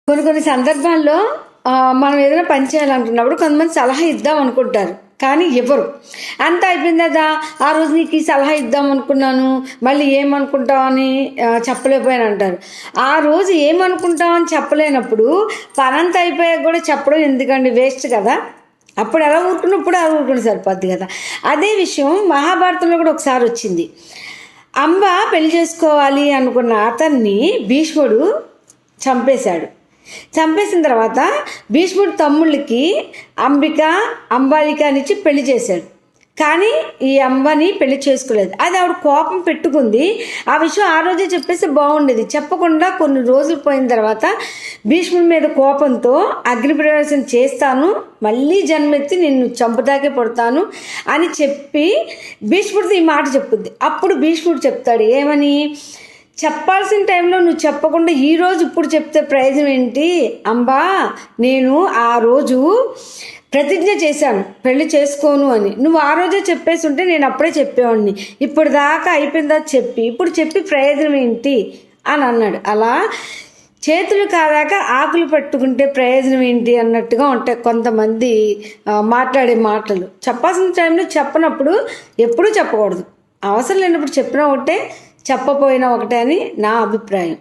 కొన్ని కొన్ని సందర్భాల్లో మనం ఏదైనా పని చేయాలనుకున్నప్పుడు కొంతమంది సలహా ఇద్దాం అనుకుంటారు, కానీ ఇవ్వరు. అంతా అయిపోయింది కదా, ఆ రోజు నీకు ఈ సలహా ఇద్దాం అనుకున్నాను, మళ్ళీ ఏమనుకుంటావని చెప్పలేకపోయాను అంటారు. ఆ రోజు ఏమనుకుంటామని చెప్పలేనప్పుడు పనంతా అయిపోయాక కూడా చెప్పడం ఎందుకండి, వేస్ట్ కదా. అప్పుడు ఎలా ఊరుకున్నప్పుడు అలా ఊరుకుని సరిపోద్ది కదా. అదే విషయం మహాభారతంలో కూడా ఒకసారి వచ్చింది. అంబ పెళ్లి చేసుకోవాలి అనుకున్న అతన్ని భీష్ముడు చంపేశాడు. చంపేసిన తర్వాత భీష్ముడు తమ్ముళ్ళకి అంబిక, అంబాలిక అనిచ్చి పెళ్లి చేశాడు. కానీ ఈ అంబని పెళ్లి చేసుకోలేదు. అది ఆవిడ కోపం పెట్టుకుంది. ఆ విషయం ఆ రోజే చెప్పేస్తే బాగుండేది. చెప్పకుండా కొన్ని రోజులు పోయిన తర్వాత భీష్ముడి మీద కోపంతో అగ్నిప్రవేశం చేస్తాను, మళ్ళీ జన్మెత్తి నిన్ను చంపుతాకే పడతాను అని చెప్పి భీష్ముడితో ఈ మాట చెప్పుద్ది. అప్పుడు భీష్ముడు చెప్తాడు ఏమని, చెప్పాల్సిన టైంలో నువ్వు చెప్పకుండా ఈరోజు ఇప్పుడు చెప్తే ప్రయోజనం ఏంటి అంబా, నేను ఆ రోజు ప్రతిజ్ఞ చేశాను పెళ్లి చేసుకోను అని. నువ్వు ఆ రోజే చెప్పేసి ఉంటే నేను అప్పుడే చెప్పేవాడిని. ఇప్పుడు దాకా అయిపోయిందా చెప్పి, ఇప్పుడు చెప్పి ప్రయోజనం ఏంటి అని అన్నాడు. అలా చేతులు కాదాక ఆకులు పట్టుకుంటే ప్రయోజనం ఏంటి అన్నట్టుగా ఉంటాయి కొంతమంది మాట్లాడే మాటలు. చెప్పాల్సిన టైంలో చెప్పనప్పుడు ఎప్పుడూ చెప్పకూడదు. అవసరం లేనప్పుడు చెప్పినా ఒకటే, చెప్పపోయినా ఒకటే అని నా అభిప్రాయం.